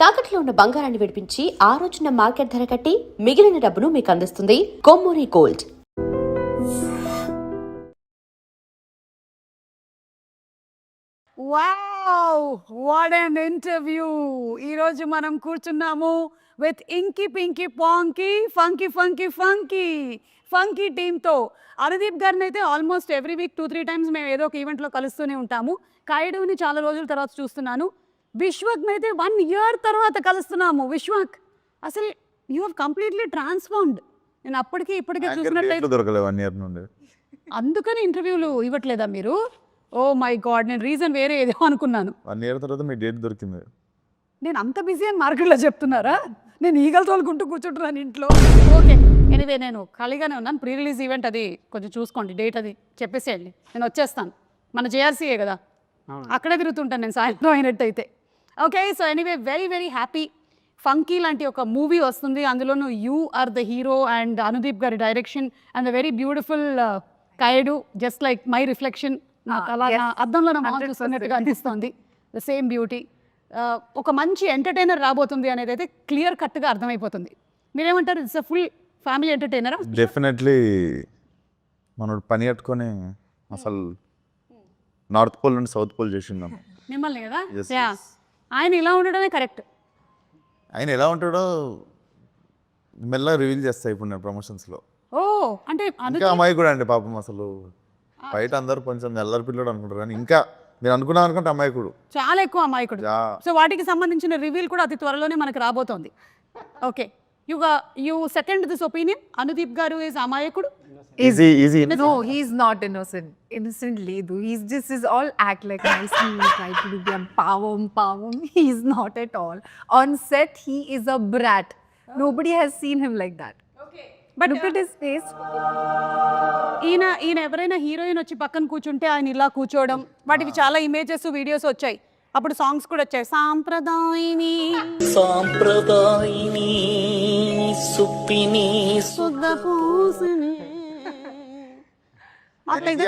తాకట్లో ఉన్న బంగారాన్ని విడిపించి ఆ రోజున మార్కెట్ ధర కట్టి మిగిలిన డబ్బును మీకు అందిస్తుంది Kommuri gold. Wow, what an interview. ఈరోజు మనం కూర్చున్నాము with inky pinky ponky Funky Funky Funky Funky టీమ్తో. అనుదీప్ గారిని అయితే ఆల్మోస్ట్ ఎవ్రీ వీక్ 2-3 టైమ్స్ మేము ఏదో ఒక ఈవెంట్లో కలుస్తూనే ఉంటాము. కాయుడుని చాలా రోజుల తర్వాత చూస్తున్నాను. విశ్వక్ని అయితే 1 year తర్వాత కలుస్తున్నాము. విశ్వక్, అసలు యూ హ్యావ్ కంప్లీట్లీ ట్రాన్స్ఫార్మ్డ్. నేను అప్పటికి ఇప్పటికే చూసినట్లయితే దొరకలేదు 1 year నుండి. అందుకని ఇంటర్వ్యూలు ఇవ్వట్లేదా మీరు? ఓ మై గాడ్, నేను రీజన్ వేరే ఏదో అనుకున్నాను. 1 year తర్వాత మీ డేట్ దొరికింది. నేను అంత బిజీ అని మార్కెట్లో చెప్తున్నారా? నేను ఈగలు తోలుకుంటూ కూర్చుంటున్నాను ఇంట్లో. ఓకే, ఎనివే నేను ఖాళీగానే ఉన్నాను. ప్రీ రిలీజ్ ఈవెంట్ అది కొంచెం చూసుకోండి, డేట్ అది చెప్పేసేయండి, నేను వచ్చేస్తాను. మన జేఆర్సీయే కదా, అక్కడే తిరుగుతుంటాను నేను సాయంత్రం అయినట్టయితే. Okay, so anyway very very happy. Funky లాంటి ఒక మూవీ వస్తుంది, అందులోనూ you are the hero and Anudeep గారి direction and the very beautiful Kayadu, just like my reflection. నాకు అలా నా అద్దంలో నా మొహం చూస్తున్నట్టుగా అనిపిస్తుంది. The same beauty. ఒక మంచి ఎంటర్టైనర్ రాబోతుంది అనేది అయితే క్లియర్ కట్గా అర్థమైపోతుంది. మీరేమంటారు? ఇట్స్ అ ఫుల్ ఫ్యామిలీ ఎంటర్టైనరా? డెఫినెట్లీ మనోడు పని కట్టుకొని అసలు నార్త్ పోల్ నుండి సౌత్ పోల్ చేసిందాం మిమ్మల్ని కదా. Yes, yeah, yes. ఆయన ఇలా ఉండడమే కరెక్ట్. ఆయన ఎలా ఉంటాడో మెల్లగా రివీల్ చేస్తా ఇప్పుడు నేను ప్రమోషన్స్లో. ఓ, అంటే ఇంకా అమ్మాయి కూడా అండి పాపం, అసలు బయట అందరూ కొంచెం ఎల్లరి పిల్లడు అనుకుంటారు కానీ ఇంకా మీరు అనుకున్నాం అనుకుంటే అమ్మాయికుడు చాలా ఎక్కువ అమాయకుడు. సో వాటికి సంబంధించిన రివీల్ కూడా అతి త్వరలోనే మనకు రాబోతోంది. Okay, you second this opinion, Anudeep గారు ఈజ్ అమాయకుడు? Easy. No, he's not innocent. Innocent Ledu. He's just is all act like nicely. He try to do the power. He's not at all. On set, he is a brat. Nobody has seen him like that. But Look at his face. ఈయన ఎవరైనా heroine వచ్చి పక్కన కూర్చుంటే ఆయన ఇలా కూర్చోవడం, వాటికి చాలా ఇమేజెస్ వీడియోస్ వచ్చాయి. అప్పుడు సాంగ్స్ కూడా వచ్చాయి. సాంప్రదాయిని సుప్పిని సుద్ధ పూసిని.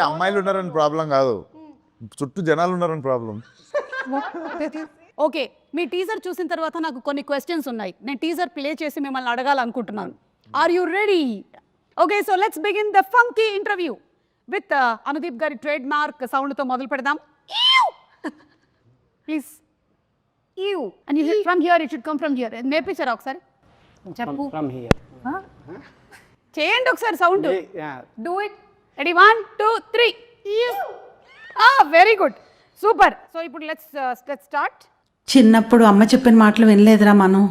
అమ్మాయిలు ఉన్నారని ప్రాబ్లం కాదు, చుట్టూ జనాలు ఉన్నారని ప్రాబ్లం. ఓకే, మీ టీజర్ చూసిన తర్వాత నాకు కొన్ని క్వశ్చన్స్ ఉన్నాయి. నేను టీజర్ ప్లే చేసి మిమ్మల్ని అడగాలనుకుంటున్నాను. Are you ready? Okay, so let's begin the Funky interview with Anudeep గారి ట్రేడ్ మార్క్ సౌండ్తో మొదలు పెడదాం. Please you and you from here, it should come from here. నేర్పించారా ఒకసారి? చెప్పు. From here. చేయండి ఒకసారి sound. Yeah. Do it. Ready, 1 2 3. Very good, super. So ఇప్పుడు లెట్స్ స్టార్ట్. చిన్నప్పుడు అమ్మ చెప్పిన మాటలు వినలేదురా మనం.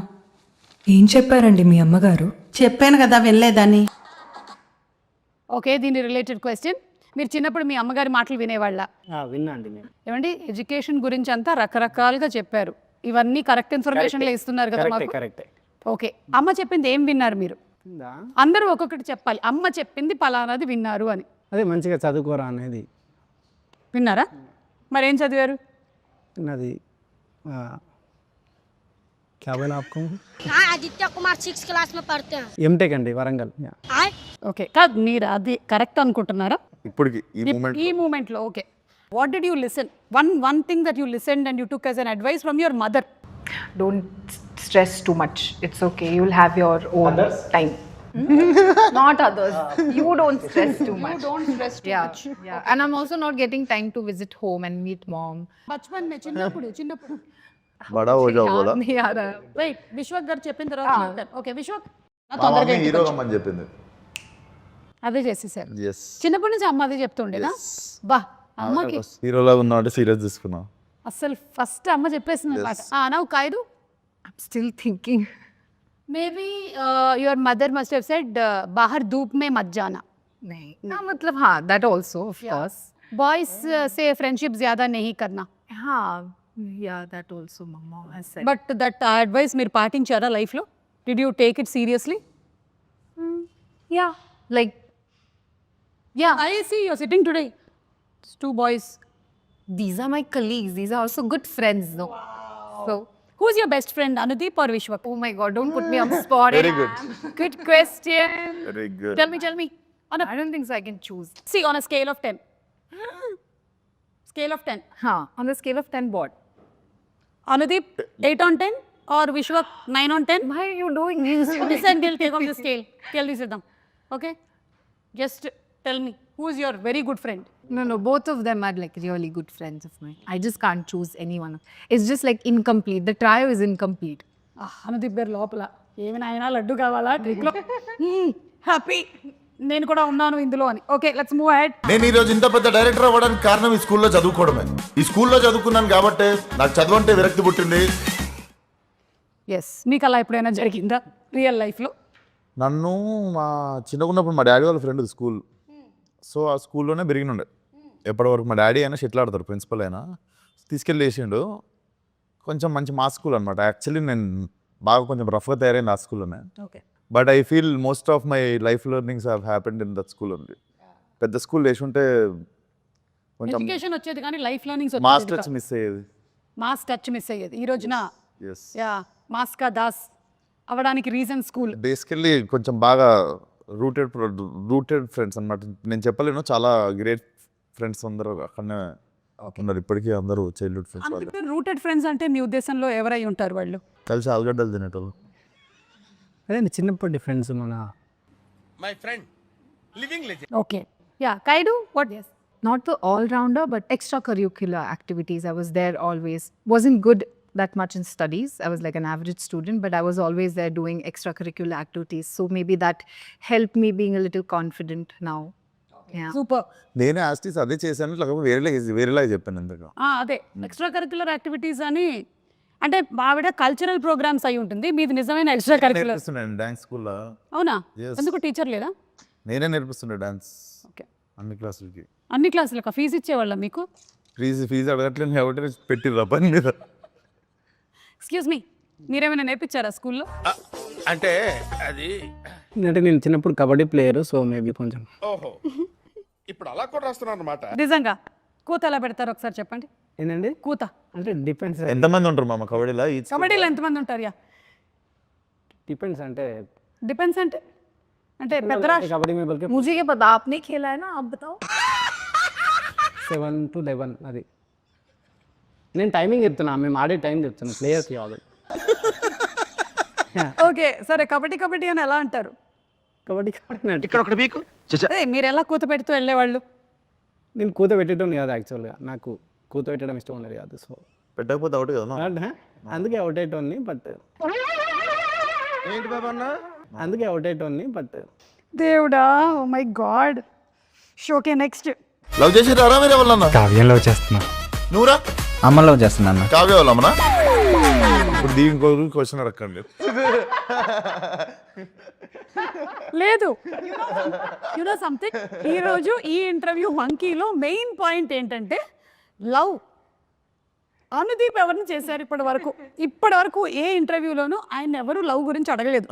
ఏం చెప్పారండి మీ అమ్మగారు? చెప్పాను కదా వినలేదని. ఓకే, దీని రిలేటెడ్ క్వశ్చన్. మీరు చిన్నప్పుడు మీ అమ్మగారి మాటలు వినేవాళ్ళ? విన్నాండి నేను. ఏమండి, ఎడ్యుకేషన్ గురించి అంతా రకరకాలుగా చెప్పారు. ఇవన్నీ కరెక్ట్ ఇన్ఫర్మేషన్లో ఇస్తున్నారు కదా మాకు. కరెక్టే. ఓకే, అమ్మ చెప్పింది ఏం విన్నారు మీరు? అందరూ ఒక్కొక్కటి చెప్పాలి. అమ్మ చెప్పింది పలానాది విన్నారు అని. అదే మంచిగా చదువుకోరా అనేది విన్నారా? మరి ఏం చదివారు? అది क्या बोला आपको? हाँ, आदित्य कुमार 6th क्लास में पढ़ते हैं। ఎంటెక్ అండి, వరంగల్. ఓకే, కాదు మీరు అది కరెక్ట్ అనుకుంటున్నారా ఇప్పటికి ఈ ఈ మూమెంట్లో? Okay, what did you listen? One thing that you listened and you took as an advice from your mother. Don't stress too much. It's okay. You'll have your own time. Not others. You don't stress too much. Don't stress too much. Yeah. And I'm also not getting time to visit home and meet mom. బచ్పన్ మే చిన్నప్పుడు బడా హో జాओ బోలా. याद नहीं आ रहा. Wait, Vishwak గారు చెప్పిన తర్వాత చెప్తాను. ఓకే విశ్వక్, నా తొందరగా ఇంటికి హీరో వచ్చి. అమ్మని చెప్పింది. అదే చేసేసారు. yes చిన్నప్పటి నుంచి అమ్మ అదే చెప్తుండేనా? బా, అమ్మకి హీరోలా ఉన్నావు అంటే సీరియస్ తీసుకున్నా. అసలు ఫస్ట్ అమ్మ చెప్పేసింది పాట. Now Kayadu. I'm still thinking. Maybe your mother must have said బాహర్ ధూప్ మే మత్ జానా. नहीं. हाँ, मतलब हाँ, that also of course. Boys సే ఫ్రెండ్షిప్ జ్యాదా నహీ కర్నా. हाँ, yeah, that also mama has said. But that advice మీరు పాటించారా లైఫ్లో? Did you take it seriously? Yeah, like Yeah, I see you're sitting today. It's 2 boys. these are my colleagues. These are also good friends, though. So, Who's your best friend, Anudeep or Vishwak? oh my God, don't put me on the spot. Very good. Good question. Very good. Tell me. I don't think so. I can choose. See, on a scale of 10. Scale of 10. Huh? On the scale of 10, what? Anudeep, 8 on 10. or Vishwa 9 on 10? Why are you doing this? Listen, we'll take off the scale. Tell this them. Okay? Just tell me, who is your very good friend? No, both of them are like really good friends of mine. I just can't choose anyone. It's just like incomplete. The trio is incomplete. Anudeep గారు లోపల ఏమి నాయనా లడ్డు కావాలా ట్రిక్లో happy నేను కూడా ఉన్నాను ఇందులో అని. Okay, let's move ahead. నేను ఈ రోజు ఇంత పెద్ద డైరెక్టర్ అవ్వడానికి కారణం ఈ స్కూల్లో చదువుకోవడమే. ఈ స్కూల్లో చదువుకున్నాను కాబట్టి నాకు చదువు అంటే విరక్తి పుట్టింది. ఎస్, మీకు అలా ఎప్పుడైనా జరిగిందా రియల్ లైఫ్లో? నన్ను మా చిన్నగా ఉన్నప్పుడు మా డాడీ వాళ్ళ ఫ్రెండ్ స్కూల్, సో ఆ స్కూల్లోనే పెరిగినుండే. ఎప్పటివరకు మా డాడీ అయినా షెటిల్ ఆడతారు, ప్రిన్సిపల్ అయినా తీసుకెళ్ళి వేసిండు. కొంచెం మంచి మా స్కూల్ అనమాట. యాక్చువల్లీ నేను బాగా కొంచెం రఫ్గా తయారైంది ఆ స్కూల్లోనే. Okay, but I feel most of my life learnings have happened in that school only. పెద్ద స్కూల్ వేసి ఉంటే కొంచెం ఎడ్యుకేషన్ వచ్చేది కానీ life learnings mass touch miss అయ్యేది. మాస్ టచ్ మిస్ అయ్యేది. ఈ రోజున ఎస్, యా మాస్ కా దాస్ అవ్వడానికి రీజన్ స్కూల్. బేసికల్లీ కొంచెం బాగా రూటెడ్ ఫ్రెండ్స్ అన్నమాట. నేను చెప్పలేను, చాలా గ్రేట్ ఫ్రెండ్స్ అందరూ అక్కడనే ఉన్నారు ఇప్పటికీ. అందరూ చైల్డ్హుడ్ ఫ్రెండ్స్ వాళ్ళు. రూటెడ్ ఫ్రెండ్స్ అంటే మీ ఉద్దేశంలో ఎవరై ఉంటారు వాళ్ళు? కలిసి ఆలుగడ్డలు తినేటోళ్ళు. అదే చిన్నప్పటి ఫ్రెండ్స్ మన okay, yeah Kayadu what? Not the all-rounder, but extracurricular activities. I was there always. Wasn't good that much in studies. I was like an average student, but I was always there doing extracurricular activities. So maybe that helped me being a little confident now. Yeah. Super. నేను యాస్టీస్ అదే చేశాను, లేకపోతే వేరేలా చెప్పాను ఇంతగా. అదే extra curricular activities అని అంటే ఆవిడ కల్చరల్ ప్రోగ్రామ్స్ అయి ఉంటుంది, మీది నిజమైన ఎక్స్ట్రా కరిక్యులర్. నేర్పిస్తున్నాను డాన్స్ స్కూల్లో. అవునా? Yes. ఎందుకు టీచర్ లేదా? నేనే నేర్పిస్తుండే డాన్స్ ఓకే, అన్ని క్లాసులకి. అన్ని క్లాసులకు ఫీజు ఇచ్చేవాళ్ళ మీకు? ఫీజు అడగట్లేదు కాబట్టి పెట్టిర్రా పని మీద. ఎక్స్క్యూజ్ మీ, మీరేమైనా నేర్పించారా స్కూల్లో? అంటే అది అంటే నేను చిన్నప్పుడు కబడ్డీ ప్లేయర్, సో మేబీ కొంచెం. ఓహో, ఇప్పుడు అలా కూడా రాస్తున్నారు అనమాట. నిజంగా కూత ఎలా పెడతారు ఒకసారి చెప్పండి. ఏంటండి కూత అంటే డిపెండ్స్. ఎంతమంది ఉంటారు మామ కబడ్డీలో? కబడ్డీలో ఎంతమంది ఉంటారు? యా డిపెండ్స్ అంటే డిపెండ్స్ అంటే అంటే పెద్ద కబడ్డీ में बल्कि मुझे ये पता, आपने खेला है ना, आप बताओ. 7 to 11 అది. నేను టైమింగ్ చెప్తున్నా, మేము ఆడే టైం చెప్తున్నా, ప్లేయర్స్ కాదు. ఓకే సరే, కబడ్డీ అని ఎలా అంటారు? కబడ్డీ ఇక్కడ ఒకటి మీకు అదే మీరు ఎలా కూత పెడుతూ వెళ్ళేవాళ్ళు? నేను కూత పెట్టడం కాదు యాక్చువల్గా, నాకు కూత పెట్టడం ఇష్టం ఉండదు కాదు. సో పెట్టకపోతే అవుట్ కదా. అందుకే అవుట్ అయ్యేటోన్ని, బట్ ఏంటి బాబా అన్న? అందుకే అవుట్ అయ్యేటోన్ని, బట్ దేవుడా, oh my God. Okay, next. Love చేసి రారా మీరు ఎవరన్నా? కావ్యం లవ్ చేస్తున్నా. నువ్వురా? అమ్మ లవ్ చేస్తున్నా. కావ్య వాళ్ళమ్మనా? ఇప్పుడు దీనికి క్వశ్చన్ అడగండి. లేదు, యునో సంథింగ్, ఈరోజు ఈ ఇంటర్వ్యూ మంకీలో మెయిన్ పాయింట్ ఏంటంటే లవ్. అనుదీప్ ఎవరిని చేశారు ఇప్పటి వరకు ఏ ఇంటర్వ్యూలోనూ ఆయన ఎవరు లవ్ గురించి అడగలేదు.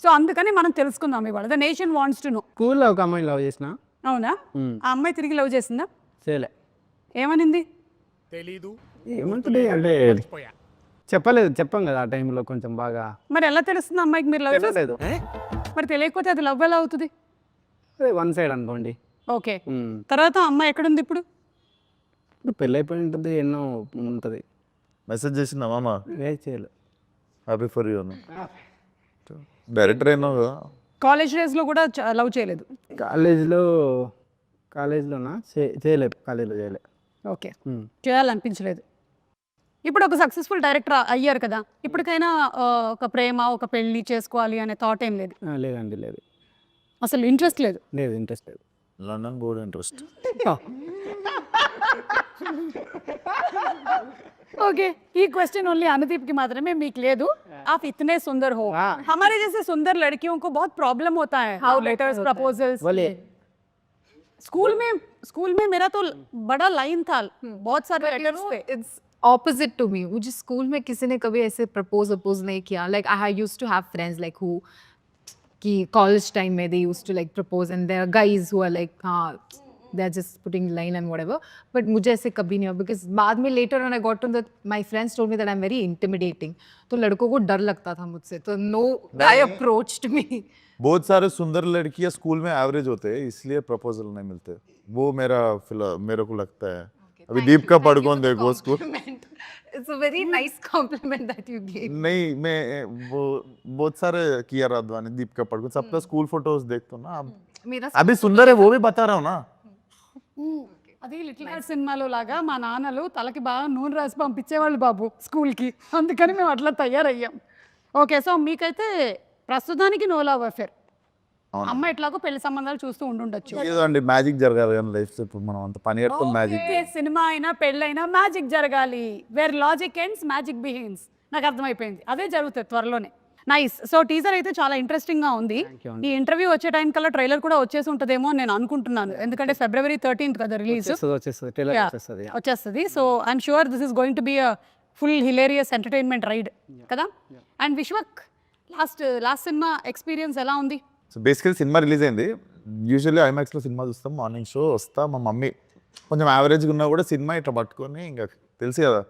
సో అందుకని మనం తెలుసుకుందాం ఇవాళ. The nation wants to know. స్కూల్లో ఒక అమ్మాయి లవ్ చేసిన. అవునా? ఆ అమ్మాయి తిరిగి లవ్ చేసిందా? చేయలే. ఏమనింది? తెలీదు. ఏమంటుంది అంటే చెప్పాం కదా ఆ టైంలో కొంచెం బాగా. మరి ఎలా తెలుస్తుంది అమ్మాయికి మీరు లవ్ తెలియలేదు. మరి తెలియకపోతే అది లవ్ ఎలా అవుతుంది? అదే వన్ సైడ్ అనుకోండి. ఓకే, తర్వాత అమ్మాయి ఎక్కడుంది ఇప్పుడు? ఇప్పుడు పెళ్ళి అయిపోయి ఉంటుంది, ఎన్నో ఉంటుంది. మెసేజ్ చేసిందా మామ? చేయలేదు. హ్యాపీ ఫర్ యూ అన్న. డైరెక్టర్ అయినావు కదా. కాలేజ్ డేస్లో కూడా లవ్ చేయలేదు? కాలేజ్లోనా చేయలేదు, కాలేజ్లో చేయలేదు. ఓకే, చేయాలనిపించలేదు. ఇప్పుడు ఒక సక్సెస్ఫుల్ డైరెక్టర్ అయ్యారు కదా, ఇప్పటికైనా ఒక ప్రేమ, ఒక పెళ్లి చేసుకోవాలి అనే థాట్ ఏం లేదు? లేదండి, లేదు. అసలు ఇంట్రెస్ట్ లేదు? లేదు, ఇంట్రెస్ట్ లేదు. London board interest. ओके, ये क्वेश्चन ओनली अनुदीप की मात्रा में मीक ले दूं. आप इतने सुंदर हो, हमारे जैसे सुंदर लड़कियों को बहुत प्रॉब्लम होता है. How letters, proposals. स्कूल में मेरा तो बड़ा लाइन था, बहुत सारे लेटर्स थे. It's opposite to me. मुझे स्कूल में किसी ने कभी ऐसे प्रपोज नहीं किया. Like I used to have friends like who कि college time में they used to like propose, and there are guys who are like they're just putting line and whatever. But मुझे ऐसे कभी नहीं हुआ, because बाद में later when I got to that, my friends told me that I'm very intimidating. तो लड़कों को डर लगता था मुझसे, तो no guy approached me. बहुत सारे सुंदर लड़कियां स्कूल में एवरेज होते हैं, इसलिए प्रपोजल नहीं मिलते. वो मेरे को लगता है. अभी दीप का पड़कोन देखो school It's a very nice compliment that you gave. नहीं मैं वो बहुत सारे किया राधवानी दीप का पड़कोन सबका स्कूल फोटोज देखता हूँ ना मेरा अभी सुंदर है वो भी बता रहा हूँ ना అది లిటిల్ హార్ట్ సినిమాలో లాగా మా నాన్నలు తలకి బాగా నూనె రాసి పంపించేవాళ్ళు బాబు స్కూల్కి, అందుకని మేము అట్లా తయారయ్యాం. ఓకే, సో మీకైతే ప్రస్తుతానికి నో లవ్ అఫేర్. అమ్మ ఎట్లాగో పెళ్లి సంబంధాలు చూస్తూ ఉండుండొచ్చు. ఏదో అండి మ్యాజిక్ జరగాలి కానీ లైఫ్ ఇప్పుడు మనం అంత పని కట్టుకుని మ్యాజిక్ ఓకే, సినిమా అయినా పెళ్ళైనా మ్యాజిక్ జరగాలి. Where logic ends magic begins. నాకు అర్థమైపోయింది, అదే జరుగుతుంది త్వరలోనే. నైస్. సో టీజర్ అయితే చాలా ఇంట్రెస్టింగ్ గా ఉంది. ఈ ఇంటర్వ్యూ వచ్చే టైం కల్లా ట్రైలర్ కూడా వచ్చేసి ఉంటుందేమో అని నేను అనుకుంటున్నాను, ఎందుకంటే February 13th కదా రిలీజ్ వచ్చేస్తుంది ట్రైలర్ వచ్చేస్తుంది. వచ్చేస్తుంది. So I'm sure this is going to be a full hilarious entertainment ride కదా. And Vishwak last cinema experience ఎలా ఉంది? సో బేసికలీ సినిమా రిలీజ్ అయింది. యూజువల్లీ ఐమాక్స్లో సినిమా చూస్తాం, మార్నింగ్ షో వస్తా, మా మమ్మీ కొంచెం యావరేజ్గా ఉన్నా కూడా సినిమా ఇట్లా పట్టుకొని ఇంకా తెలుసు కదా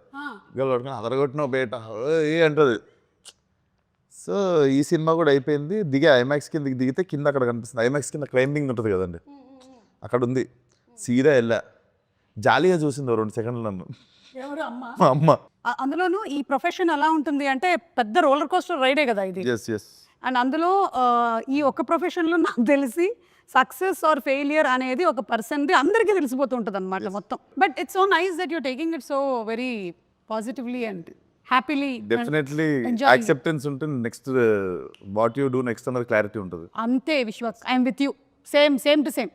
గల్ పట్టుకొని అదరగొట్టిన బేట ఏ అంటుంది. సో ఈ సినిమా కూడా అయిపోయింది, దిగే ఐమాక్స్ కింద దిగితే కింద అక్కడ కనిపిస్తుంది, ఐమాక్స్ కింద క్లైంబింగ్ ఉంటుంది కదండి, అక్కడ ఉంది. సీదా వెళ్ళా, జాలీగా చూసింది 2 సెకండ్లు నన్ను మా అమ్మ. అందులోనూ ఈ ప్రొఫెషన్ ఎలా ఉంటుంది అంటే పెద్ద రోలర్ కోస్టర్ రైడే కదా ఇది. ఎస్ అండ్ అందులో ఈ ఒక్క ప్రొఫెషన్లో నాకు తెలిసి సక్సెస్ ఆర్ ఫెయిలియర్ అనేది ఒక పర్సన్ది అందరికీ తెలిసిపోతూ ఉంటుంది అనమాట మొత్తం. But it's so nice that you're taking it so very positively and happily. Definitely acceptance ఉంటుంది, next what you do next అన్నది క్లారిటీ ఉంటుంది. అంతే Vishwas, I'm with you, same to same.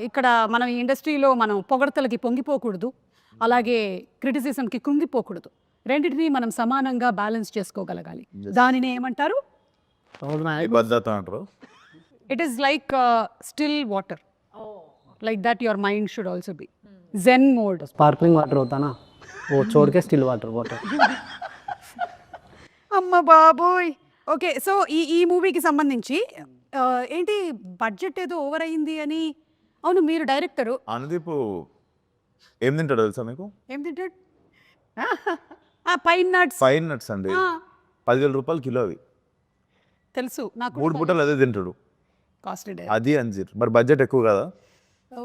ఇక్కడ మనం ఈ ఇండస్ట్రీలో మనం పొగడతలకి పొంగిపోకూడదు, అలాగే క్రిటిసిజంకి కృంగిపోకూడదు. రెండింటినీ మనం సమానంగా బ్యాలెన్స్ చేసుకోగలగాలి. దానిని ఏమంటారు? భద్రత అంటారు. It is like still water. Like that your mind should also be. Zen mode. Sparkling water होता ना वो छोड़ के स्टिल वाटर అమ్మ బాబోయ్. ఓకే, సో ఈ మూవీకి సంబంధించి ఏంటి బడ్జెట్ ఏదో ఓవర్ అయింది అని. అవును, మీరు డైరెక్టరు. అనుదీప్ ఏం తింటాడు తెలుసా మీకు? ఏం తింటాడు? Pine nuts. ఫైన్ నట్స్ అండి, 10,000 రూపాయలు కిలో అవి. తెలుసు నాకు. 3 పూటలు అదే తింటాడు, కాస్ట్లీ. అది అంజీర్. మరి బడ్జెట్ ఎక్కువ కదా. ఓ,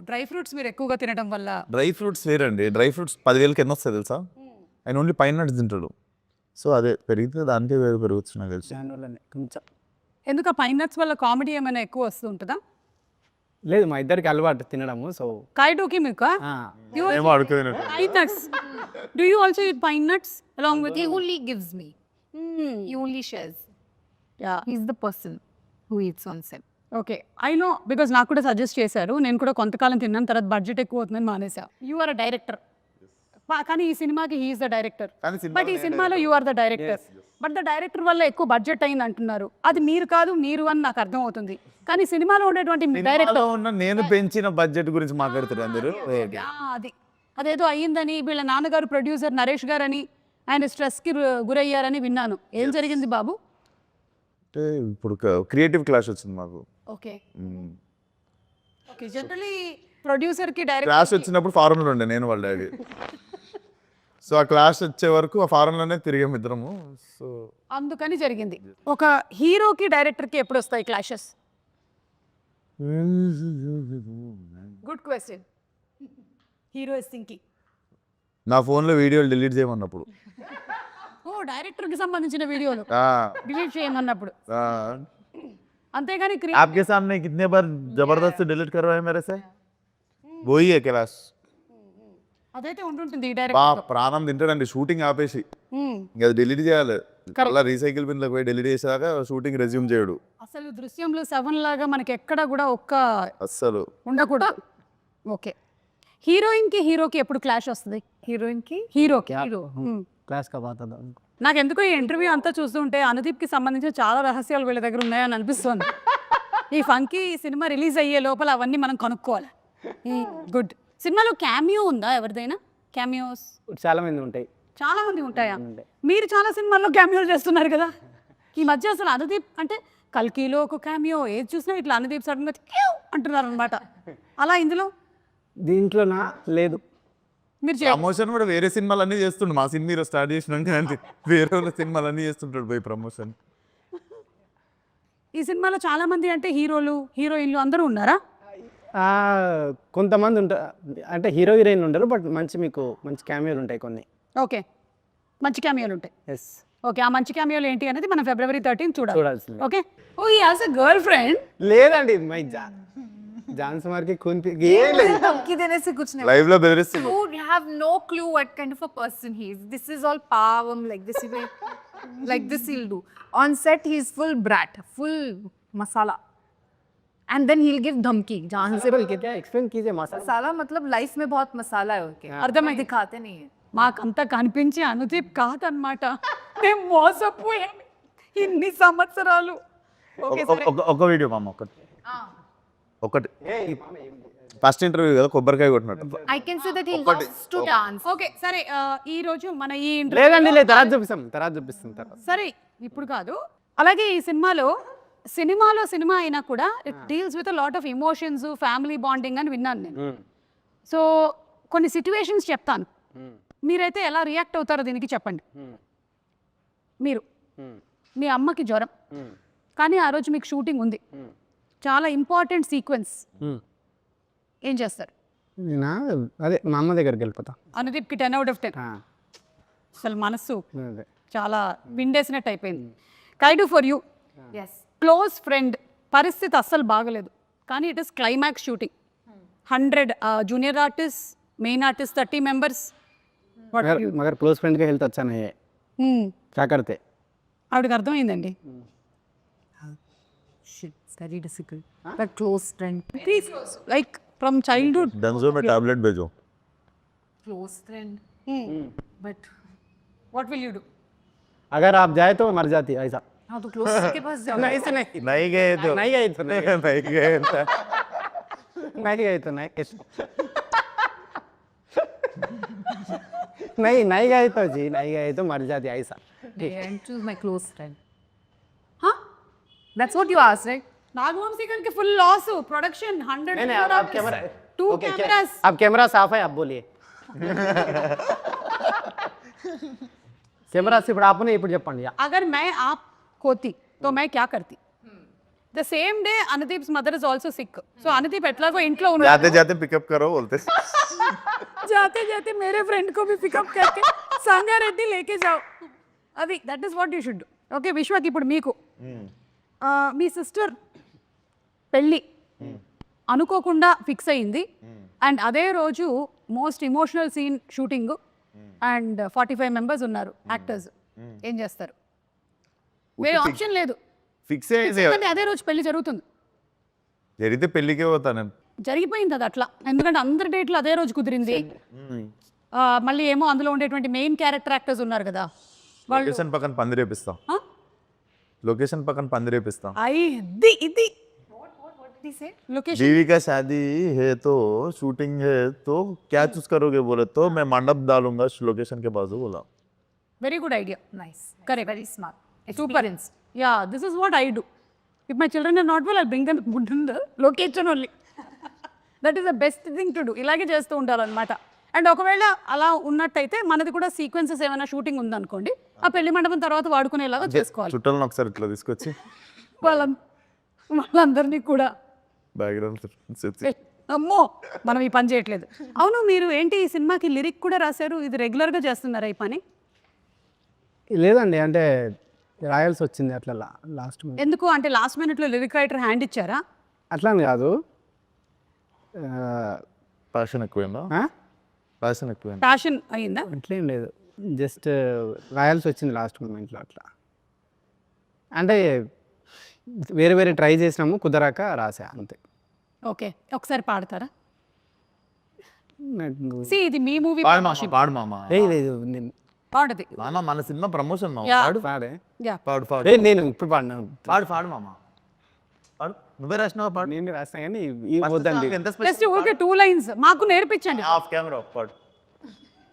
డ్రై ఫ్రూట్స్ మీరు ఎక్కువగా తినడం వల్ల. డ్రై ఫ్రూట్స్ వేరండి, డ్రై ఫ్రూట్స్ 10,000కి ఎన్ని వస్తాయి తెలుసా? ఆయన ఓన్లీ పైన నట్స్ తింటాడు. సో అదే పెరిగితే దానికే వేరు పెరుగుతుంది నాకు తెలిసి. కొంచెం ఎందుకు పైన్ నట్స్ వల్ల కామెడీ ఏమైనా ఎక్కువ వస్తూ ఉంటుందా? లేదు, మా ఇద్దరికి అలవాటు తినడము. సో కాయటోకి మీకు ఏమో అడుగుతుంది. pine nuts. Do you also eat pine nuts along with He you? only gives me. He only shares. Yeah. He's the person who eats on set. Okay. I know because నాకు కూడా suggest చేశారు. నేను కూడా కొంతకాలం తిన్నాను, తర్వాత budget ఎక్కువ అవుతుందని మానేసా. You are a director. కానీ ఈ సినిమాకి హీఈస్ ద డైరెక్టర్. బట్ ఈ సినిమాలో you are the director. But the director వల్ల ఎక్కువ బడ్జెట్ అయింది అంటున్నారు. అది మీరు కాదు, మీరు అని నాకు అర్థం అవుతుంది. కానీ సినిమాలో ఉండేటువంటి డైరెక్టర్ నేను పెంచిన బడ్జెట్ గురించి మాట్లాడుతారు అందరూ. అదేదో అయ్యిందని వీళ్ళ నాన్నగారు ప్రొడ్యూసర్ నరేష్ గారు అని ఆయన స్ట్రెస్కి గురయ్యారని విన్నాను. ఏం జరిగింది బాబు? అంటే ఇప్పుడు క్రియేటివ్ క్లాష్ వచ్చింది మాకు. Okay okay. జనరలీ ప్రొడ్యూసర్కి డైరెక్టర్ క్లాష్ వచ్చినప్పుడు ఫారెన్లో ఉండే నేను వాళ్ళ డాడీ. సో ఆ క్లాష్ వచ్చే వరకు ఆ ఫారెన్లోనే తిరిగాము ఇద్దరము. సో అందుకని జరిగింది. ఒక హీరోకి డైరెక్టర్కి ఎప్పుడు వస్తాయి clashes? Good question. Hero is thinking. నా ఫోన్లో వీడియోలు డిలీట్ చేయమన్నప్పుడు. ఓ, డైరెక్టర్కి సంబంధించిన వీడియోలు డిలీట్ చేయమన్నప్పుడు. అంతేగాని आपके सामने कितने बार जबरदस्ती डिलीट करवाए मेरे से, वही है क्लास. అదైతే ఉంటుంటుంది ఈ బా డైరెక్టర్. ప్రాణం తింటాడండి షూటింగ్ ఆపేసి, ఇంకా అది డిలీట్ చేయాలి. అలా రీసైకిల్ బిన్లోకి పోయి డిలీట్ చేసాక షూటింగ్ రెజ్యూమ్ చేయడు. అసలు దృశ్యంలో 7 లాగా మనకి ఎక్కడ కూడా ఒక్క అస్సలు ఉండకూడదు. ఓకే. హీరోయిన్కి హీరోకి ఎప్పుడు క్లాష్ వస్తుంది? Heroine ki? హీరోకి. క్లాస్ కా బాత నాకు ఎందుకో ఈ ఇంటర్వ్యూ అంతా చూస్తుంటే అనుదీప్కి సంబంధించిన చాలా రహస్యాలు వీళ్ళ దగ్గర ఉన్నాయని అనిపిస్తుంది. ఈ ఫంకీ సినిమా రిలీజ్ అయ్యే లోపల అవన్నీ మనం కనుక్కోవాలి. గుడ్. సినిమాలో క్యామియో ఉందా ఎవరిదైనా? క్యామియోస్ చాలా మంది ఉంటాయి. చాలా మంది ఉంటాయా? మీరు చాలా సినిమాల్లో క్యామియోలు చేస్తున్నారు కదా ఈ మధ్య. అసలు అనుదీప్ అంటే కల్కీలో ఒక క్యామియో, ఏది చూసినా ఇట్లా అనుదీప్ సడన్గా అంటున్నారు అనమాట. అలా ఇందులో దీంట్లోనా లేదు. మీరు ప్రమోషన్ కూడా వేరే సినిమాలు అన్నీ చేస్తుండు. మా సినిమా స్టార్ట్ చేసినాక వేరే వాళ్ళ సినిమాలు అన్నీ చేస్తుంటాడు పోయి ప్రమోషన్. ఈ సినిమాలో చాలా మంది అంటే హీరోలు హీరోయిన్లు అందరూ ఉన్నారా? కొంతమంది ఉంటారు, అంటే హీరో హీరోయిన్ ఉండరు, బట్ మీకు మంచి క్యామియోలు ఉంటాయి కొన్ని. ఓకే, మంచి క్యామియోలు ఉంటాయి. ఎస్, ఓకే, ఆ మంచి క్యామియోలు ఏంటి అనేది మనం February 13 చూడాలి. చూడాల్సింది. Okay. Oh he has a girlfriend. లేదండి, మై జాన్స్ మార్కి ఏం లేదు. धमकी देने से कुछ नहीं. లైవ్ లో బెదిరిస్తుంది. You have no clue what kind of a person he is. This is all pavam, like this he will, like this he'll do. On set he is full brat, full masala. And then he'll give धमकी. जान से बोल के क्या explain कीजिए मसाला. मसाला मतलब life में बहुत मसाला है उनके. అర్థమైంది. दिखाते नहीं है. మాకంతా కనిపించి అనుదీప్ కాదనమాట. మేము మోసపోయాం ఇన్ని సంవత్సరాలు. ఓకే సరే. ఒక వీడియో మామ, ఒకటి ఫస్ట్ ఇంటర్వ్యూ కదా, కొబ్బరికాయ కొట్టినట్టు. I can say that he loves to dance. Okay సరే, ఈ రోజు మన ఈ లేదండి, లేదు, తర్వాత చూపిస్తాం తర్వాత. సరే ఇప్పుడు కాదు. అలాగే ఈ సినిమా అయినా కూడా it deals with lot of emotions, family bonding అని విన్నాను నేను. సో కొన్ని సిచ్యువేషన్స్ చెప్తాను, మీరైతే ఎలా రియాక్ట్ అవుతారో దీనికి చెప్పండి. మీరు మీ అమ్మకి జ్వరం, కానీ ఆ రోజు మీకు షూటింగ్ ఉంది, చాలా ఇంపార్టెంట్ సీక్వెన్స్, ఏం చేస్తారు? నేనా అదే మా అమ్మ దగ్గరికి వెళ్ళిపోతా. అనుదీప్కి 10 out of 10. అసలు మనస్సు అదే చాలా విండేసినట్టు అయిపోయింది. Kayadu for you, Yes. Close friend పరిస్థితి అస్సలు బాగలేదు, కానీ it is climax shooting, 100 junior artist, main artist 30 members. मगर क्लोज फ्रेंड का हेल्थ अच्छा नहीं है, क्या करते? ఆవిడకి అర్థమైందండి. Shit, it's very difficult. But close friend. Please, like from childhood. Dunzo में टैबलेट भेजो. Close friend. But what will you do? अगर आप जाए तो मर जाती है ऐसा. हाँ तो close के पास जाओ. नहीं से नहीं नहीं गए तो नहीं गए तो नहीं नहीं गए तो नहीं गए तो नहीं नहीं गए तो जी, नहीं गए तो मर जाती है ऐसा. Yeah, and choose my close friend. Huh? That's what you asked, right? Nagavamsi గారికి ఫుల్ లాస్, ప్రొడక్షన్ 100 नहीं नहीं, आप कैमरा 2 ओके, cameras. अब कैमरा साफ है, आप बोलिए. कैमरा से ఇప్పుడు आपने ఇప్పుడు చెప్పండి. अगर मैं आप होती तो मैं क्या करती? The same day Anudeep's mother is also sick. So Anudeep ఎట్లాగో ఇంట్లో ఉన్నాడు, जाते जाते पिकअप करो बोलते. जाते जाते मेरे फ्रेंड को भी पिकअप करके సంగారెడ్డి लेके जाओ. అది that is what you should do. Okay విశ్వకి, ఇప్పుడు మీకు మీ సిస్టర్ పెళ్ళి అనుకోకుండా ఫిక్స్ అయింది, అండ్ అదే రోజు most emotional scene shooting, and 45 members ఉన్నారు యాక్టర్స్, ఏం చేస్తారు? వేరే ఆప్షన్ లేదు, ఫిక్స్ ఎందుకంటే అదే రోజు పెళ్లి జరుగుతుంది. జరిగితే పెళ్ళికే పోతా నేను. జరిగిపోయింది అది అట్లా, ఎందుకంటే అందరి డేట్లు అదే రోజు కుదిరింది. మళ్ళీ ఏమో అందులో ఉండేటువంటి మెయిన్ క్యారెక్టర్ యాక్టర్స్ ఉన్నారు కదా, వాళ్ళు లొకేషన్ పక్కన పందిరేపిస్తాం. లొకేషన్ పక్కన పందిరేపిస్తాం. ఇది What did he say? Location. बीवी का शादी है तो शूटिंग है तो क्या चूज करोगे बोले तो मैं मंडप डालूंगा लोकेशन के बाजू बोला. Very good idea. Nice. Correct. Very smart. Super. Experienced. Yeah, this is what I do. If my children are not well, I'll bring them good in the location only. That is the best thing to do. ఇలాగే చేస్తూ ఉండాలన్నమాట. And ఒకవేళ అలా ఉన్నట్టయితే మనది కూడా sequences ఏమైనా shooting ఉందనుకోండి, ఆ పెళ్లి మండపం తర్వాత వాడుకునేలాగా చేసుకోవాలి. చుట్టాలను ఒకసారి ఇట్లా తీసుకొచ్చి వాళ్ళందరినీ కూడా. బ్యాక్గ్రౌండ్ అమ్మో, మనం ఈ పని చేయట్లేదు. అవును, మీరు ఏంటి ఈ సినిమాకి లిరిక్ కూడా రాశారు, ఇది రెగ్యులర్గా చేస్తున్నారా ఈ పని? లేదండి, అంటే రాయాల్సి వచ్చింది అట్లా లాస్ట్. ఎందుకు అంటే లాస్ట్ మినిట్లో లిరిక్ రైటర్ హ్యాండ్ ఇచ్చారా? అట్లా అని కాదు, ప్యాషన్ ఎక్కువైందా? ప్యాషన్ ఎక్కువైందా? ప్యాషన్ అయిందా? అట్లేం లేదు, జస్ట్ రాయాల్సి వచ్చింది లాస్ట్ మూమెంట్లో అట్లా. అంటే వేరే వేరే ట్రై చేసినాము, కుదరాక రాసా అంతే. ఓకే, ఒకసారి పాడతారా? నాకు- See, ఇది మీ మూవీ. పాడు మామ. లేదు నేను పాడది. మామ మన సినిమా ప్రమోషన్ మామ. Yeah. పాడు పాడే. యా, పాడు పాడు నేను ఇప్పుడు పాడినా. పాడు మామ. పాడు, నువ్వే రాసినావా? పాడు. నేను రాస్తా కానీ ఈ వద్దండి. ఎంత జస్ట్ ఓకే 2 lines మాకు నేర్పించండి. ఆఫ్ కెమెరా పాడు.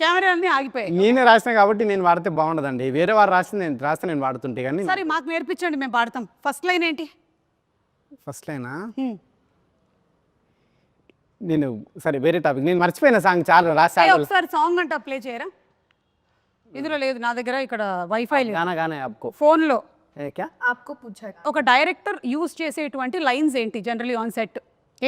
కెమెరా అన్ని ఆగిపోయాయి. నేనే రాసినా కాబట్టి నేను వాడితే బాగుండదండి. వేరే వారు రాస్తే నేను వాడుతుంటే కానీ. సరే మాకు నేర్పించండి, మేము పాడతాం. ఫస్ట్ లైన్ ఏంటి? ఫస్ట్ లైనా? నేను సరే వేరే టాపిక్, నేను మర్చిపోయిన సాంగ్ చాలా రాసా. ఒకసారి సాంగ్ అంట ప్లే చేయరా? ఇందులో లేదు నా దగ్గర, ఇక్కడ వైఫై లేదు. గానా గానా आपको ఫోన్ లో क्या आपको पूछा है. ఒక డైరెక్టర్ యూజ్ చేసేటువంటి లైన్స్ ఏంటి జనరల్లీ ఆన్ సెట్?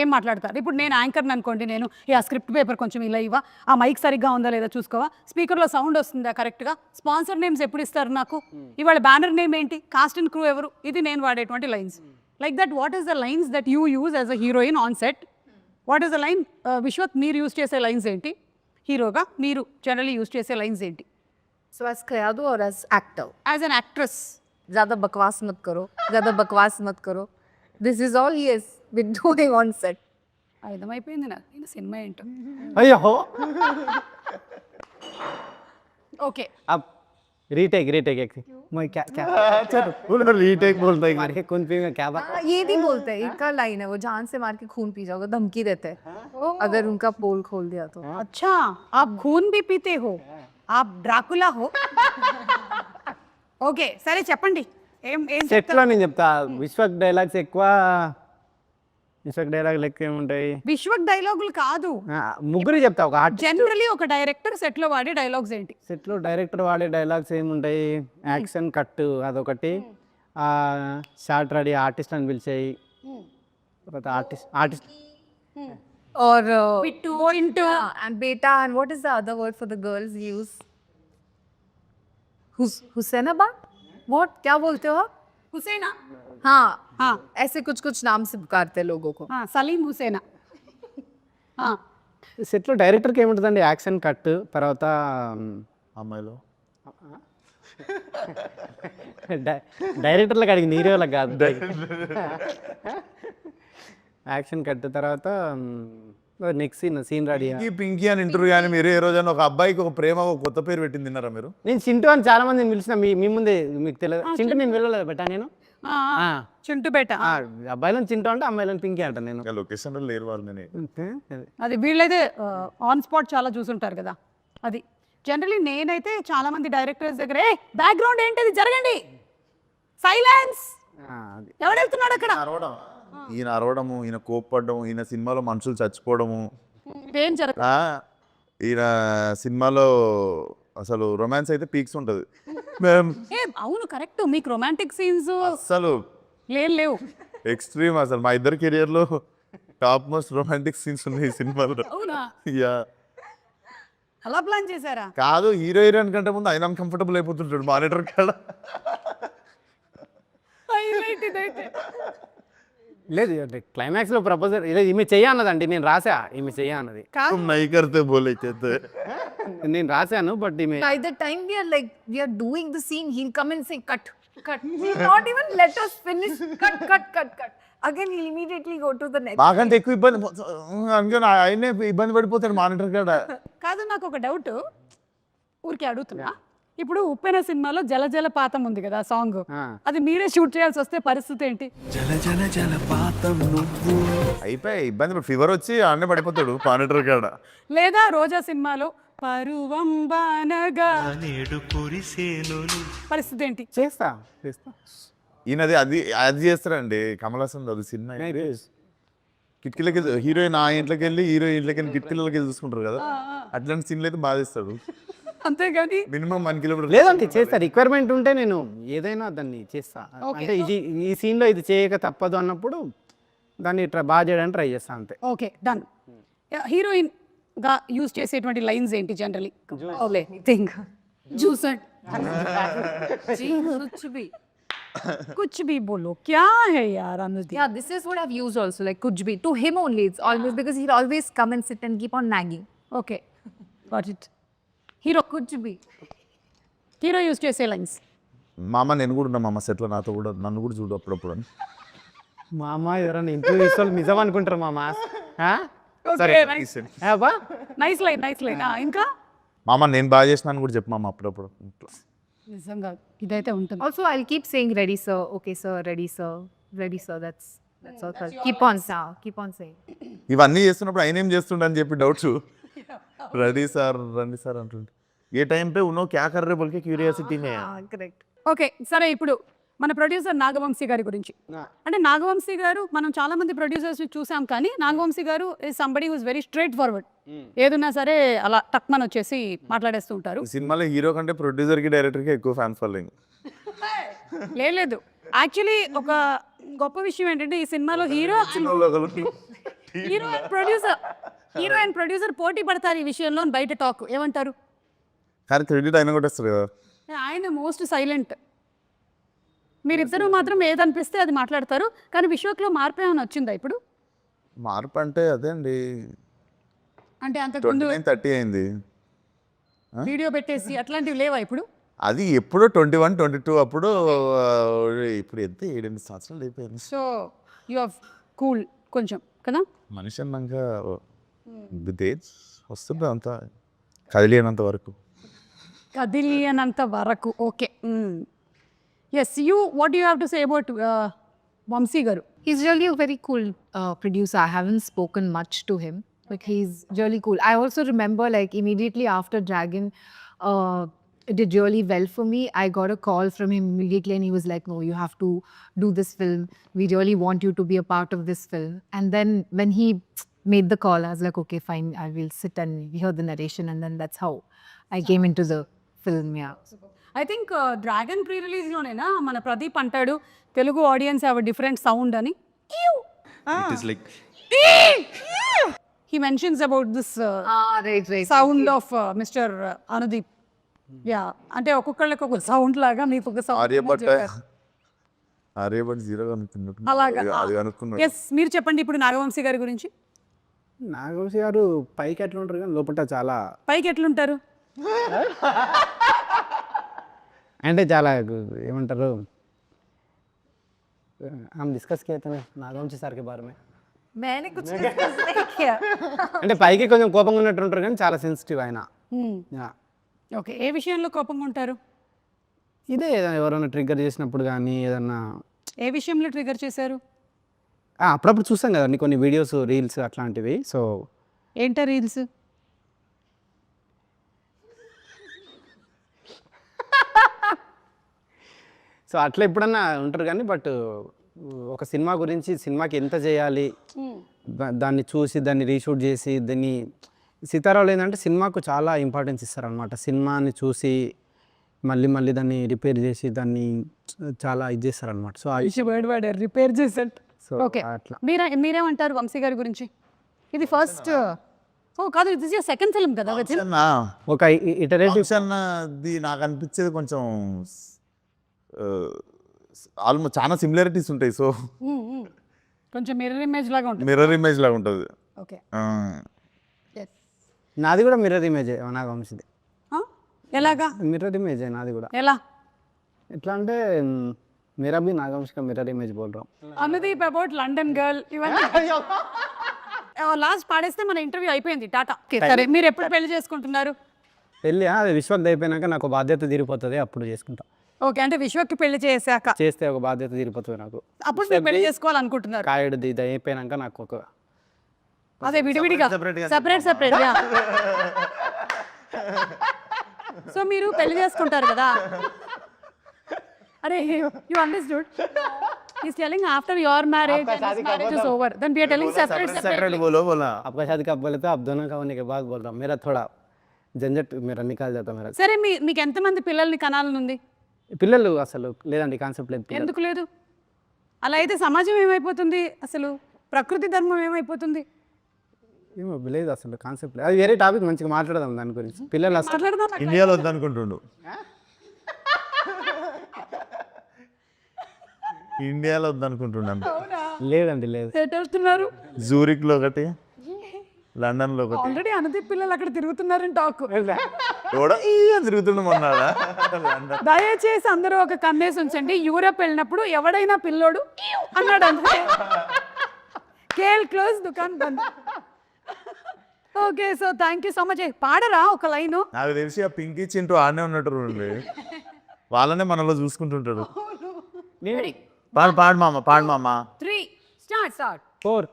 ఏం మాట్లాడతారు? ఇప్పుడు నేను యాంకర్ని అనుకోండి, నేను ఆ స్క్రిప్ట్ పేపర్ కొంచెం ఇలా ఇవ్వ, ఆ మైక్ సరిగ్గా ఉందా లేదా చూసుకోవా, స్పీకర్లో సౌండ్ వస్తుందా కరెక్ట్గా, స్పాన్సర్ నేమ్స్ ఎప్పుడు ఇస్తారు నాకు, ఇవాళ బ్యానర్ నేమ్ ఏంటి, కాస్ట్ అండ్ క్రూ ఎవరు, ఇది నేను వాడేటువంటి lines. Like that what is the lines that you use as a heroine on set? What is the line? Vishwak, మీరు యూజ్ చేసే లైన్స్ ఏంటి? హీరోగా మీరు జనరలీ యూజ్ చేసే లైన్స్ ఏంటి? So as Kayadu or as actor? As an actress. ज़्यादा बकवास मत करो, ज़्यादा बकवास मत करो. This is all he has been doing on set. అర్థమైపోయింది నాకు నేను సినిమా ఏంటో. అయ్యో ఓకే, अब रीटेक रीटेक एक मैं क्या क्या రీటేక్ బోల్తా मार के कौन पीएगा क्या बात हाँ, ये नहीं बोलते, इनका लाइन है वो, जान से मार के खून पी जाओगे, धमकी देते हैं अगर उनका पोल खोल दिया तो. अच्छा आप खून भी पीते हो, आप డ్రాకులా हो. ఓకే సరే చెప్పండి, ఏం ఏం సెట్లో నేను చెప్తా విశ్వక్ డైలాగ్స్ ఎక్కువ విశ్వక్ డైలాగ్ లెక్క ఏముంటాయి విశ్వక్ డైలాగులు కాదు, ముగ్గురు చెప్తా ఒక ఆర్ట్ జనరలీ ఒక డైరెక్టర్ సెట్ లో వాడే డైలాగ్స్ ఏంటి? సెట్లో డైరెక్టర్ వాడే డైలాగ్స్ ఏముంటాయి, యాక్షన్ కట్ అదొకటి, షార్ట్ రెడీ ఆర్టిస్ట్ అని పిలిచాయి, తర్వాత ఆర్టిస్ట్ और పిట్టు into and beta, and what is the other word for the girls use? Husainabad, what क्या बोलते हो आप? హుసేనా. हाँ हाँ ऐसे कुछ कुछ नाम से पुकारते हैं लोगों को. సలీం హుసేనా. సెట్లో డైరెక్టర్కి ఏముంటుందండి, యాక్షన్ కట్, తర్వాత అమ్మాయిలో డైరెక్టర్లకు అడిగింది హీరోలకు కాదు. యాక్షన్ కట్ తర్వాత నెక్స్ట్ సీన్ రెడీ. పింకీ అని ఇంటర్వ్యూ కానీ మీరు ఏ రోజైనా ఒక అబ్బాయికి ఒక ప్రేమ ఒక కొత్త పేరు పెట్టింది తిన్నారా మీరు? నేను చింటూ అని చాలా మందిని పిలిచిన మీ ముందే, మీకు తెలియదు చింటూ నేను వెళ్ళలేదు బెట్టా నేను చింటూ బేట. అబ్బాయిలను చింటూ అంటే అమ్మాయిలను పింకీ అంట నేను. లొకేషన్ లేరు వాళ్ళు. నేను అది వీళ్ళైతే ఆన్ స్పాట్ చాలా చూసుంటారు కదా. అది జనరలీ నేనైతే చాలా మంది డైరెక్టర్స్ దగ్గర బ్యాక్గ్రౌండ్ ఏంటది జరగండి, సైలెన్స్, ఎవడు వెళ్తున్నాడు అక్కడ, ఈయన అరవడము, ఈయన కోప్పడము, ఈయన సినిమాలో మనుషులు చచ్చిపోవడము, ఏం జరగదు. ఈయన సినిమాలో అసలు రొమాన్స్ అయితే పీక్స్ ఉంటుంది. అవును కరెక్ట్, మీకు రొమాంటిక్ సీన్స్ అసలు లేవు. ఎక్స్ట్రీమ్ అసలు మా ఇద్దరు కెరియర్లో టాప్ మోస్ట్ రొమాంటిక్ సీన్స్ ఉన్నాయి ఈ సినిమాలో. అవునా? యా అలా ప్లాన్ చేశారా? కాదు, హీరో హీరోయిన్ కంటే ముందు ఆయన అన్కంఫర్టబుల్ అయిపోతుంటాడు మానిటర్ కాడ. లేదు క్లైమాక్స్లో ప్రపోజల్ లేదు, ఈమె చెయ్య అన్నదండి, నేను రాసా ఈమె చెయ్య అన్నది, నై కర్తే బోలే చేస్తే నేను రాశాను. బట్ ఈమె By the time we are doing the scene, he'll come and say cut, cut. He'll not even let us finish. Cut. Again, he'll immediately go to the next. మాకంటే ఎక్కువ ఇబ్బంది అనుకుని ఆయనే ఇబ్బంది పడిపోతాడు మానిటర్ కాడ. కాదు, నాకు ఒక డౌట్ ఊరికే అడుగుతున్నా. ఇప్పుడు ఉప్పెన సినిమాలో జల జల పాతం ఉంది కదా సాంగ్, అది మీరే షూట్ చేయాల్సి వస్తే పరిస్థితి ఏంటి? అయిపోయి ఇబ్బంది, ఫీవర్ వచ్చి ఆడనే పడిపోతాడు మానిటర్ కాడ. లేదా రోజా సినిమాలో పరువం బానగా పరిస్థితి ఏంటి? చేస్తా ఈయనది అది చేస్తారండి కమల్ హాసన్ అది సినిమా కిటికీలకి హీరోయిన్ ఆ ఇంట్లోకి వెళ్ళి హీరో ఇంట్లోకి వెళ్ళి కిటికీలకి వెళ్ళి చూసుకుంటారు కదా, అట్లాంటి సీన్లు అయితే బాగా చేస్తాడు. అంతేగాని మినిమం 1 కిలోమీటర్ లేదంటే చేస్తా, రిక్వైర్మెంట్ ఉంటే నేను ఏదైనా దాన్ని చేస్తా. అంటే ఇది ఈ సీన్లో ఇది చేయక తప్పదు అన్నప్పుడు దాన్ని బాగా చేయడానికి ట్రై చేస్తా అంతే. Okay done. హీరోయిన్ గా యూజ్ చేసేటువంటి లైన్స్ ఏంటి generally? Oh, let me think. Juicer कुछ भी बोलो, क्या है यार Anudeep? Yeah, this is what I've used also, like kuch bhi. To him only, it's always because he'll always come and sit and keep on nagging. Okay, got it. Hero kuch bhi. Hero use చేసే lines. మామ నేను కూడా ఉన్నా మామ సెట్లో, నాతో కూడా నన్ను కూడా చూడు అప్పుడప్పుడు అని. మా అమ్మ ఎవరైనా ఇంటర్వ్యూ ఇస్తారు నిజం అనుకుంటారు మామ. సరే నైస్ లైన్. ఇంకా మామ నేను బాగా చేసినాను కూడా చెప్పు మామ అప్పుడప్పుడు. నిజంగా ఇదైతే ఉంటుంది. Also, I'll keep saying ready sir, okay sir, ready sir, ready sir. That's all. Keep on saying. ఇవన్నీ చేస్తున్నప్పుడు ఆయన ఏం చేస్తుండ అని చెప్పి డౌట్స్. రెడీ సార్ రండి సార్ అంటుండే. ఏ టైం పే ఉన్నో క్యా కర్ రే బోల్కే క్యూరియాసిటీ మే. Correct. ఓకే సరే, ఇప్పుడు మన ప్రొడ్యూసర్ నాగవంశీ గారి గురించి. అంటే నాగవంశీ గారు మనం చాలా మంది ప్రొడ్యూసర్స్ చూసాం, కానీ నాగవంశీ గారు is somebody who's very straightforward. ఏదున్నా సరే అలా టక్మన్ వచ్చేసి మాట్లాడేస్తూ ఉంటారు. సినిమాలో హీరో కంటే ప్రొడ్యూసర్ కి డైరెక్టర్ కి ఎక్కువ ఫ్యాన్ ఫాలోయింగ్. లేదు యాక్చువల్లీ ఒక గొప్ప విషయం ఏంటంటే ఈ సినిమాలో హీరో హీరో అండ్ ప్రొడ్యూసర్ పోటీ పడతారు ఈ విషయంలో అని బయట టాక్, ఏమంటారు? కానీ క్రెడిట్ అయినా కొట్టేస్తారు కదా. ఆయన మోస్ట్ సైలెంట్, మీరిద్దరూ మాత్రం ఏదనిపిస్తే అది మాట్లాడతారు. కానీ విశ్వక్లో మార్పు ఏమైనా వచ్చిందా ఇప్పుడు? మార్పు అంటే అదే అండి, అంటే అంతకుముందు 29-30 అయింది. వీడియో పెట్టేసి అట్లాంటివి లేవా ఇప్పుడు? అది ఎప్పుడో 21-22 అప్పుడు. ఇప్పుడు ఎంత 7-8 సంవత్సరాలు అయిపోయింది. సో యు ఆర్ కూల్ కొంచెం కదా. మనిషి అన్నాక ఏజ్ వస్తుంది అంతా కదిలినంత వరకు. కదిలియనంత వరకు. Okay. Yes, you what you have to say about Vamsi గారు? He's really a very cool producer. I haven't spoken much to him, but he's really cool. I also remember, like, immediately after Dragon did really well for me, I got a call from him immediately and he was like, no, you have to do this film. We really want you to be a part of this film. And then when he made the call, I was like, okay, fine, I will sit and hear the narration. And then that's how I came into the film, yeah. I think Dragon pre రిలీజ్లోనేనా మన ప్రదీప్ అంటాడు Telugu audience have different sound అని. He mentions about this Right. Sound of mister Anudeep. Yeah, అంటే ఒక్కొక్కళ్ళకి ఒక sound లాగా మీకు ఒక ఆర్యభట్ సౌండ్ 0 అనుకున్నట్టు అలాగా. అది అనుకున్నాడు. ఎస్, మీరు చెప్పండి ఇప్పుడు నాగవంశీ గారి గురించి. నాగవంశీ గారు పైకి ఎట్లా ఉంటారు కానీ లోపల చాలా పైకి ఎట్లుంటారు? అంటే చాలా ఏమంటారు, हम डिस्कस किए थे नागवंशी సార్ కే బారే మే. मैंने कुछ discuss नहीं किया. అంటే పైకి కొంచెం కోపంగా ఉన్నట్టు ఉంటారు కానీ చాలా సెన్సిటివ్ ఆయన. ఓకే, ఏ విషయంలో కోపంగా ఉంటారు? ఇదే ఎవరైనా ట్రిగ్గర్ చేసినప్పుడు కానీ ఏదన్నా. ఏ విషయంలో ట్రిగర్ చేశారు? అప్పుడప్పుడు చూస్తాం కదండి కొన్ని వీడియోస్, రీల్స్ అట్లాంటివి. సో ఏంటా రీల్స్? సో అట్లా ఎప్పుడన్నా ఉంటారు కానీ బట్ ఒక సినిమా గురించి, సినిమాకి ఎంత చేయాలి దాన్ని చూసి దాన్ని రీషూట్ చేసి దాన్ని సీతారావులు ఏంటంటే సినిమాకు చాలా ఇంపార్టెన్స్ ఇస్తారనమాట. సినిమాని చూసి మళ్ళీ మళ్ళీ దాన్ని రిపేర్ చేసి దాన్ని చాలా ఇది చేస్తారనమాట. సో రిపేర్ చేసేట్. సో ఓకే, అట్లా. మీరేమంటారు వంశీ గారి గురించి? ఇది ఫస్ట్ కాదు, ఇది సెకండ్ ఫిల్మ్ కదా. ఒక ఇటరేటివ్ అన్నది నాకు అనిపించేది కొంచెం ఆల్మోస్ట్ చాలా సిమిలారిటీస్ ఉంటాయి. సో కొంచెం మిర్రర్ ఇమేజ్ లాగా ఉంటుంది. మిర్రర్ ఇమేజ్ లాగా ఉంటుంది. ఓకే, నాది కూడా మిర్రర్ ఇమేజే నాగవంశీది. ఎలాగా మిర్రర్ ఇమేజే నాది కూడా. ఎలా? ఎట్లా అంటే मेरा भी नागवंश का मिरर इमेज बोल रहा हूँ. అనుదీప్ అబౌట్ లండన్ గర్ల్ ఇవన్నీ లాస్ట్ పాడేస్తే మన ఇంటర్వ్యూ అయిపోయింది. టాటా. సరే, మీరు ఎప్పుడు పెళ్లి చేసుకుంటున్నారు? పెళ్ళి అది విశ్వక్ అయిపోయినాక నాకు బాధ్యత తీరిపోతుంది, అప్పుడు చేసుకుంటా. ఓకే, అంటే విశ్వక్కి పెళ్లి చేశాక చేస్తే ఒక బాధ్యత తీరిపోతుంది నాకు. అప్పుడు మీరు పెళ్లి చేసుకోవాలనుకుంటున్నారు? కాయడు ఇది అయిపోయినాక నాకు ఒక అదే విడివిడిగా సెపరేట్. సో మీరు పెళ్లి చేసుకుంటారు కదా. అరే, you understood? He's telling after your marriage and his marriage is over, then we are telling separate. बोलो आपका शादी कब बोले तो आप दोनों का होने के बाद बोल रहा हूँ. मेरा थोड़ा झंझट मेरा निकाल जाता मेरा. సరే, మీకు ఎంతమంది పిల్లల్ని కనాలని ఉంది? పిల్లలు అసలు లేదండి, కాన్సెప్ట్ లేదు. ఎందుకు లేదు? అలా అయితే సమాజం ఏమైపోతుంది, అసలు ప్రకృతి ధర్మం ఏమైపోతుంది? ఏమో లేదు అసలు కాన్సెప్ట్. అది వేరే టాపిక్, మంచిగా మాట్లాడదాం దాని గురించి. పిల్లలు అసలు మాట్లాడదాం. ఇండియాలో వద్దనుకుంటుండు. ఇండియాలో వద్దనుకుంటున్నాను. లేదండి, లేదు. వెళ్తున్నారు జూరిక్లో ఒకటి, లండన్లో ఒకటి. ఆల్రెడీ అనుదీప్ పిల్లలు అక్కడ తిరుగుతున్నారని టాక్. తిరుగుతుండమన్నాడా? దయచేసి అందరూ ఒక కన్నేసి ఉంచండి. యూరప్ వెళ్ళినప్పుడు ఎవడైనా పిల్లోడు అన్నాడు అంటే కేల్ క్లోజ్, దుకాన్ బంద్. Okay, so thank you so much. పాడరా ఒక లైను? నాకు తెలిసి ఆ పింకీ చింటూ ఆడనే ఉన్నట్టు వాళ్ళనే మనలో చూసుకుంటుంటాడు. పాడు మామ 3 స్టార్ట్ 4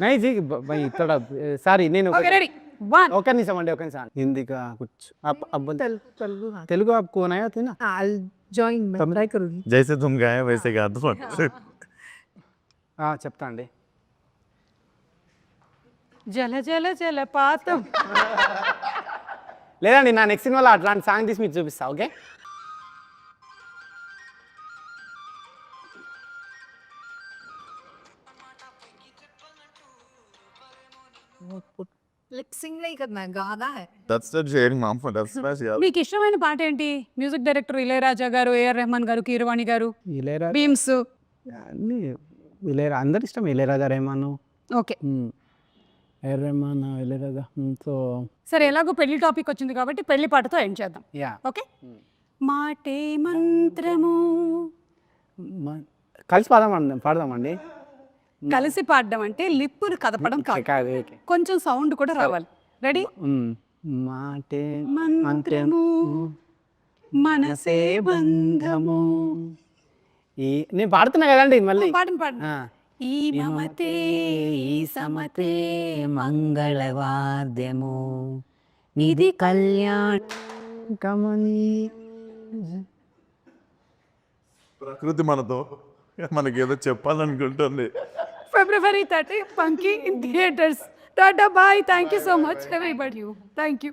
नहीं जी भाई थोड़ा సారీ నేను ఓకే, రెడీ 1 ఒక నిమిషం అండి, ఒక నిమిషం. హిందీ का कुछ अब तेलुगु आपको आया था ना? I'll join. मैं ट्राई करूँगी. జైసే తుమ్ గాయే వైసే గా దో. చెప్తా అండి. జల జల జలపాతం. లేదండి, నా నెక్స్ట్ సినిమాలో అట్లాంటి సాంగ్ తీసి మీకు చూపిస్తా. ఓకే, लिप सिंग नहीं करना है, गाना है. That's the sharing mom that's my మీకు ఇష్టమైన పాట ఏంటి? మ్యూజిక్ డైరెక్టర్ ఇళయరాజా గారు, ఏఆర్ రెహమాన్ గారు, కీరవాణి గారు, ఇళయరాజా బీమ్స్. అన్ని అందరు ఇష్టం. Ilaiyaraaja, Rahman, okay A R Rahman, Ilaiyaraaja. So సరే, ఎలాగో పెళ్లి టాపిక్ వచ్చింది కాబట్టి పెళ్లి పాటతో ఎండ్ చేద్దాం. Yeah okay. మాటే మంత్రము. కలిసి పాడదామండి. కలిసి పాడడం అంటే లిప్పులు కదపడం కాదు, కొంచెం సౌండ్ కూడా రావాలి. రెడీ? మాటే మంత్రము మనసే బంధము. నేను పాడుతున్నా కదండి మళ్ళీ. పాడండి పాడండి. ఈ మమతే ఈ సమతే మంగళవాద్యము ఇది కళ్యాణ కమని. ప్రకృతి మనతో మనకి ఏదో చెప్పాలనుకుంటుంది. February 30, Punky in theaters. Tata, bye. Thank you so much, everybody. Thank you.